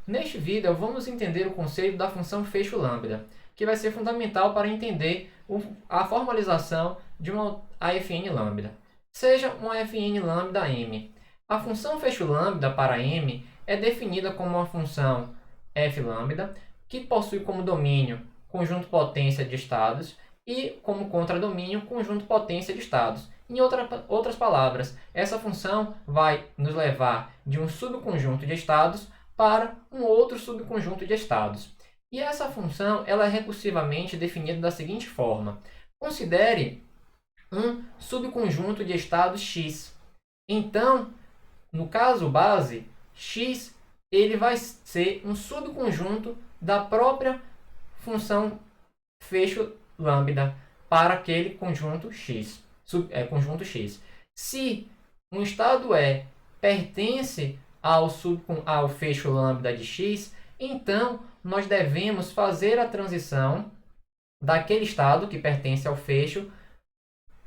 Neste vídeo, vamos entender o conceito da função fecho lambda, que vai ser fundamental para entender a formalização de uma afn lambda. Seja uma afn lambda m. A função fecho lambda para m é definida como uma função f lambda, que possui como domínio conjunto potência de estados e como contradomínio conjunto potência de estados. Em outras palavras, essa função vai nos levar de um subconjunto de estados para um outro subconjunto de estados. E essa função ela é recursivamente definida da seguinte forma. Considere um subconjunto de estados x. Então, no caso base, x ele vai ser um subconjunto da própria função fecho lambda para aquele conjunto x. Conjunto x. Se um estado E pertence ao fecho lambda de x, então nós devemos fazer a transição daquele estado que pertence ao fecho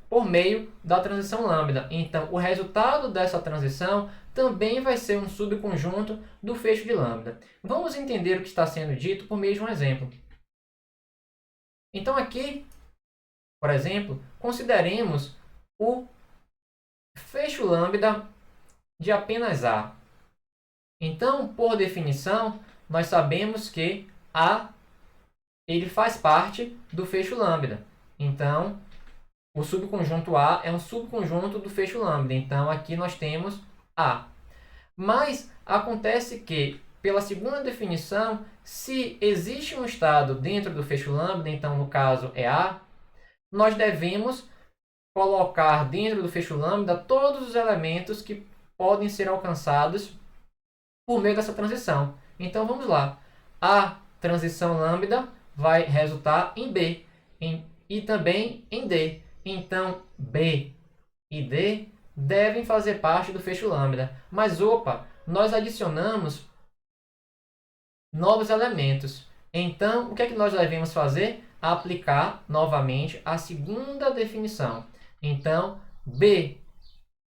por meio da transição lambda. Então, o resultado dessa transição também vai ser um subconjunto do fecho de lambda. Vamos entender o que está sendo dito por meio de um exemplo. Então, aqui, por exemplo, consideremos o fecho lambda de apenas A. Então, por definição, nós sabemos que A ele faz parte do fecho lambda. Então, o subconjunto A é um subconjunto do fecho lambda. Então, aqui nós temos A. Mas acontece que, pela segunda definição, se existe um estado dentro do fecho lambda, então no caso é A, nós devemos colocar dentro do fecho lambda todos os elementos que podem ser alcançados por meio dessa transição. Então vamos lá. A transição lambda vai resultar em B e também em D. Então B e D devem fazer parte do fecho lambda. Mas opa, nós adicionamos novos elementos. Então o que é que nós devemos fazer? Aplicar novamente a segunda definição. Então B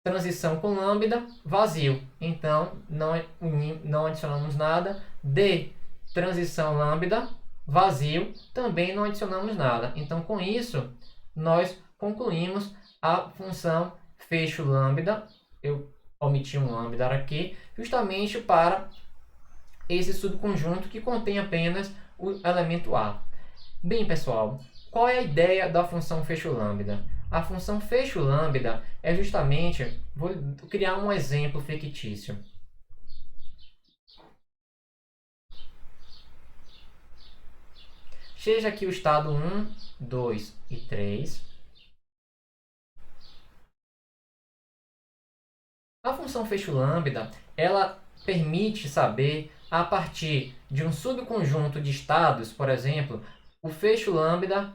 transição com lambda, vazio. Então, não adicionamos nada. D, transição lambda, vazio, também não adicionamos nada. Então, com isso, nós concluímos a função fecho lambda. Eu omiti um lambda aqui, justamente para esse subconjunto que contém apenas o elemento A. Bem, pessoal, qual é a ideia da função fecho lambda? A função fecho lambda é justamente, vou criar um exemplo fictício. Seja aqui o estado 1, 2 e 3. A função fecho lambda, ela permite saber, a partir de um subconjunto de estados, por exemplo, o fecho lambda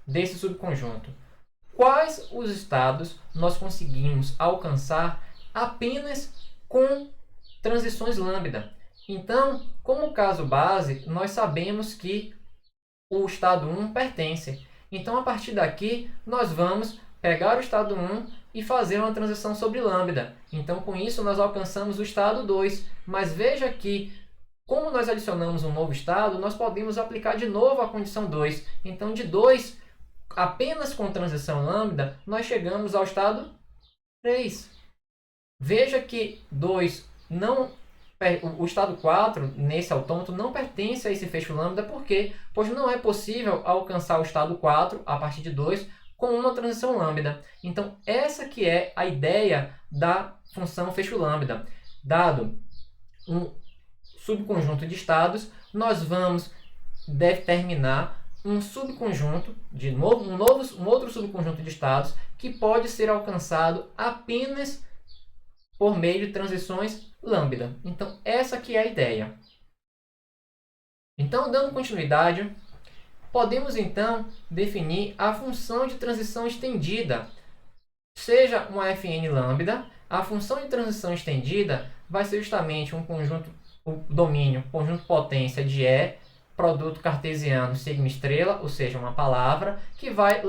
desse subconjunto. Quais os estados nós conseguimos alcançar apenas com transições lambda? Então, como caso base, nós sabemos que o estado 1 pertence. Então, a partir daqui, nós vamos pegar o estado 1 e fazer uma transição sobre lambda. Então, com isso, nós alcançamos o estado 2. Mas veja que, como nós adicionamos um novo estado, nós podemos aplicar de novo a condição 2. Então, de 2, apenas com transição lambda, nós chegamos ao estado 3. Veja que 2 não, o estado 4, nesse autômato, não pertence a esse fecho lambda. Por quê? Pois não é possível alcançar o estado 4 a partir de 2 com uma transição lambda. Então, essa que é a ideia da função fecho lambda. Dado um subconjunto de estados, nós vamos determinar um subconjunto, um outro subconjunto de estados que pode ser alcançado apenas por meio de transições lambda. Então, essa que é a ideia. Então, dando continuidade, podemos então definir a função de transição estendida. Seja uma afn lambda, a função de transição estendida vai ser justamente um conjunto, o domínio, conjunto potência de E, produto cartesiano sigma estrela, ou seja, uma palavra, que vai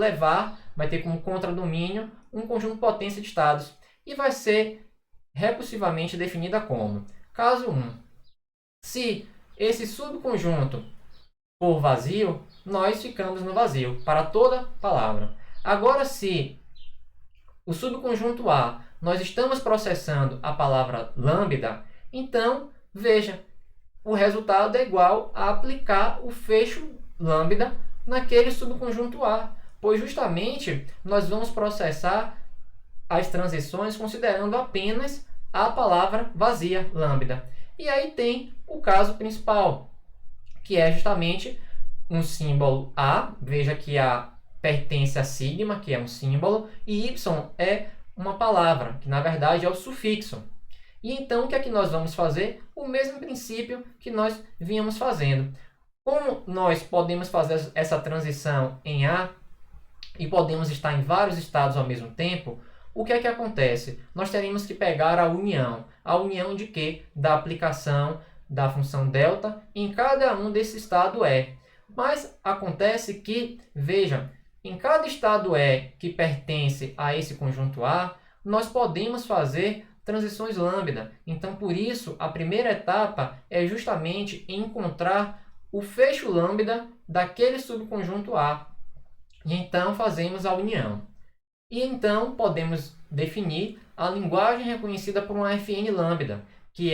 ter como contradomínio um conjunto potência de estados. E vai ser recursivamente definida como Caso 1. Se esse subconjunto for vazio, nós ficamos no vazio para toda palavra. Agora, se o subconjunto A, nós estamos processando a palavra lambda, então, veja, o resultado é igual a aplicar o fecho lambda naquele subconjunto A, pois justamente nós vamos processar as transições considerando apenas a palavra vazia, lambda. E aí tem o caso principal, que é justamente um símbolo A, veja que A pertence a sigma, que é um símbolo, e Y é uma palavra, que na verdade é o sufixo. E então, o que é que nós vamos fazer? O mesmo princípio que nós vínhamos fazendo. Como nós podemos fazer essa transição em A e podemos estar em vários estados ao mesmo tempo, o que é que acontece? Nós teríamos que pegar a união. A união de quê? Da aplicação da função delta em cada um desse estado E. Mas acontece que, veja, em cada estado E que pertence a esse conjunto A, nós podemos fazer transições lambda. Então, por isso, a primeira etapa é justamente encontrar o fecho lambda daquele subconjunto A. E então fazemos a união. E então podemos definir a linguagem reconhecida por um AFN lambda, que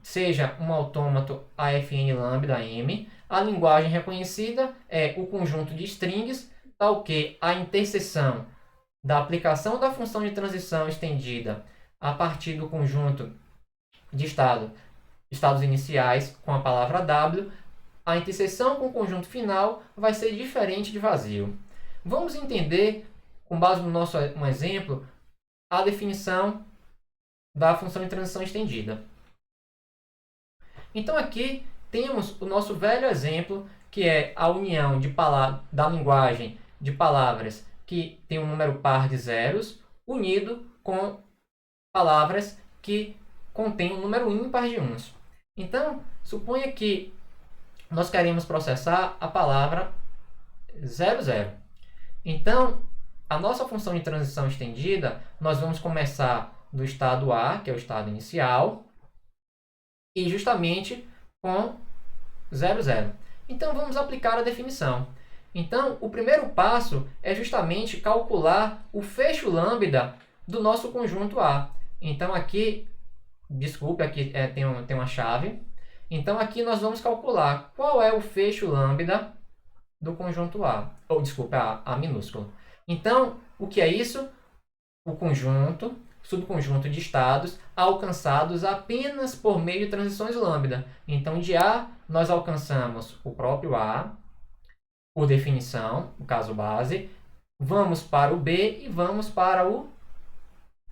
seja um autômato AFN lambda M. A linguagem reconhecida é o conjunto de strings, tal que a interseção da aplicação da função de transição estendida a partir do conjunto de estados iniciais com a palavra W, a interseção com o conjunto final vai ser diferente de vazio. Vamos entender, com base no nosso um exemplo, a definição da função de transição estendida. Então aqui temos o nosso velho exemplo, que é a união da linguagem de palavras que tem um número par de zeros, unido com palavras que contêm um número ímpar de uns. Então, suponha que nós queremos processar a palavra 00. Então, a nossa função de transição estendida, nós vamos começar do estado A, que é o estado inicial, e justamente com 00. Então, vamos aplicar a definição. Então, o primeiro passo é justamente calcular o fecho lambda do nosso conjunto A. Então, aqui, desculpe, aqui tem uma chave. Então, aqui nós vamos calcular qual é o fecho lambda do conjunto A. Ou, desculpe, A minúsculo. Então, o que é isso? O subconjunto de estados alcançados apenas por meio de transições lambda. Então, de A, nós alcançamos o próprio A, por definição, o caso base. Vamos para o B e vamos para o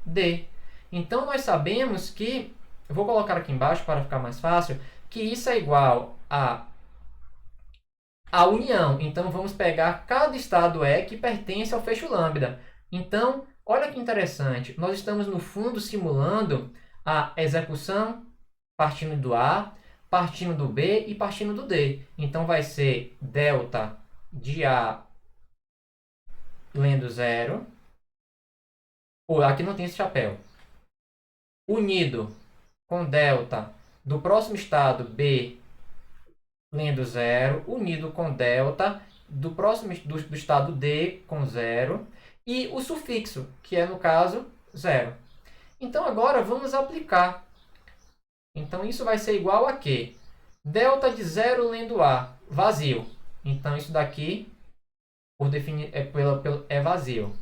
D. Então, nós sabemos que, eu vou colocar aqui embaixo para ficar mais fácil, que isso é igual a união. Então, vamos pegar cada estado E que pertence ao fecho lambda. Então, olha que interessante. Nós estamos, no fundo, simulando a execução partindo do A, partindo do B e partindo do D. Então, vai ser delta de A lendo 0. Aqui não tem esse chapéu. Unido com delta do próximo estado B lendo 0, unido com delta do próximo do estado D com 0 e o sufixo, que é no caso 0. Então agora vamos aplicar. Então isso vai ser igual a quê? Delta de 0 lendo A, vazio. Então isso daqui por definir é vazio.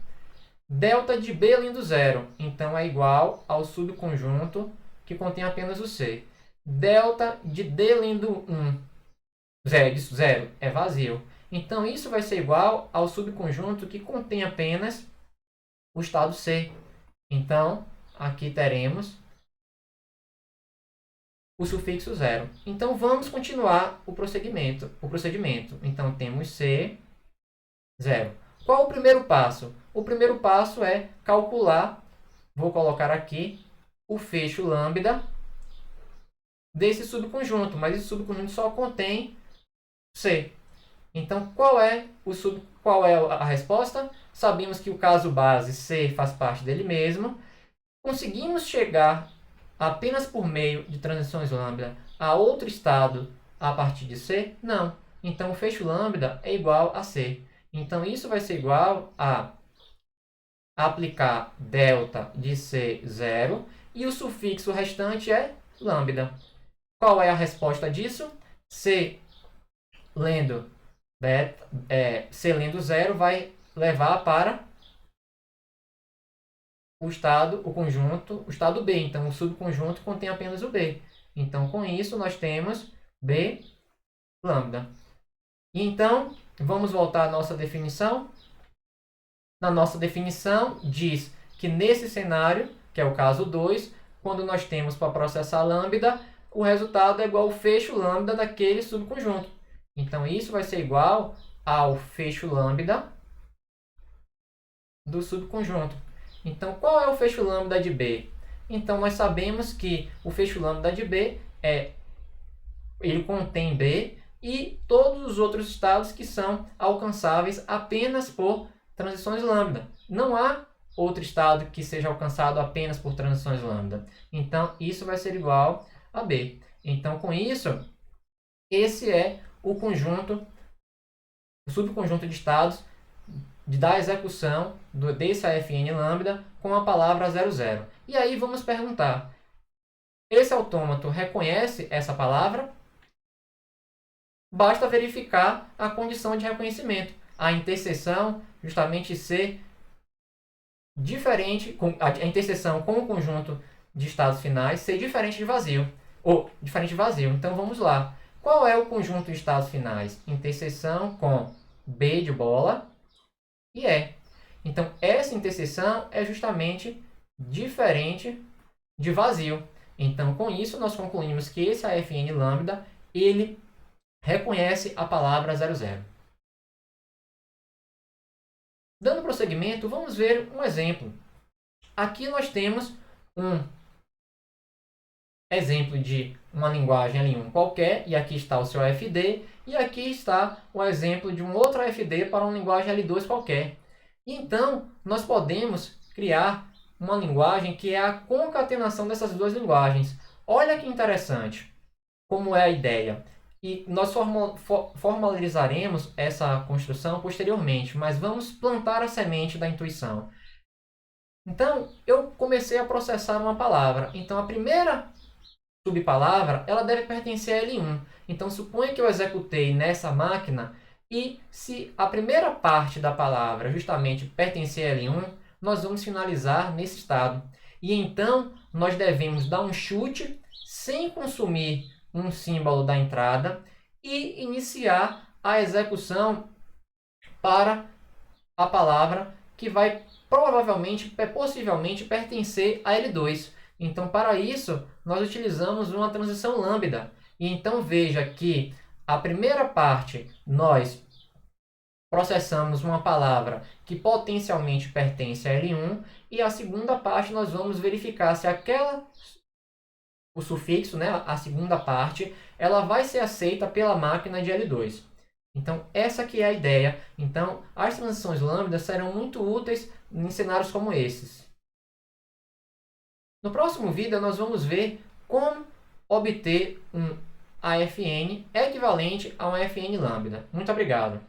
Delta de B lendo 0, então é igual ao subconjunto que contém apenas o C. Delta de D lendo 1, 0 é vazio. Então, isso vai ser igual ao subconjunto que contém apenas o estado C. Então, aqui teremos o sufixo 0. Então, vamos continuar o procedimento. Então, temos C, 0. Qual o primeiro passo? O primeiro passo é calcular, vou colocar aqui, o fecho lambda desse subconjunto, mas esse subconjunto só contém C. Então, qual é a resposta? Sabemos que o caso base C faz parte dele mesmo. Conseguimos chegar apenas por meio de transições lambda a outro estado a partir de C? Não. Então, o fecho lambda é igual a C. Então, isso vai ser igual a aplicar delta de C 0 e o sufixo restante é lambda. Qual é a resposta disso? C lendo C lendo 0 vai levar para o estado B. Então, o subconjunto contém apenas o B. Então, com isso, nós temos B lambda. Então, vamos voltar à nossa definição. Na nossa definição, diz que nesse cenário, que é o caso 2, quando nós temos para processar lambda, o resultado é igual ao fecho lambda daquele subconjunto. Então, isso vai ser igual ao fecho lambda do subconjunto. Então, qual é o fecho lambda de B? Então, nós sabemos que o fecho lambda de B ele contém B e todos os outros estados que são alcançáveis apenas por transições lambda. Não há outro estado que seja alcançado apenas por transições lambda. Então, isso vai ser igual a B. Então, com isso, esse é o subconjunto de estados da execução desse AFN lambda com a palavra 00. E aí vamos perguntar, esse autômato reconhece essa palavra? Basta verificar a condição de reconhecimento. A interseção justamente ser diferente, a interseção com o conjunto de estados finais ser diferente de vazio. Ou diferente de vazio. Então vamos lá. Qual é o conjunto de estados finais? Interseção com B de bola e E. Então essa interseção é justamente diferente de vazio. Então com isso nós concluímos que esse AFN lambda ele reconhece a palavra 00. Dando prosseguimento, vamos ver um exemplo. Aqui nós temos um exemplo de uma linguagem L1 qualquer, e aqui está o seu AFD, e aqui está o exemplo de um outro AFD para uma linguagem L2 qualquer. E então, nós podemos criar uma linguagem que é a concatenação dessas duas linguagens. Olha que interessante como é a ideia. E nós formalizaremos essa construção posteriormente, mas vamos plantar a semente da intuição. Então, eu comecei a processar uma palavra. Então, a primeira subpalavra, ela deve pertencer a L1. Então, suponha que eu executei nessa máquina e se a primeira parte da palavra justamente pertencer a L1, nós vamos finalizar nesse estado. E então, nós devemos dar um chute sem consumir um símbolo da entrada e iniciar a execução para a palavra que vai possivelmente pertencer a L2. Então, para isso, nós utilizamos uma transição lambda. E então, veja que a primeira parte nós processamos uma palavra que potencialmente pertence a L1 e a segunda parte nós vamos verificar se o sufixo, né, a segunda parte, ela vai ser aceita pela máquina de L2. Então, essa aqui é a ideia. Então, as transições lambda serão muito úteis em cenários como esses. No próximo vídeo, nós vamos ver como obter um AFN equivalente a um AFN lambda. Muito obrigado.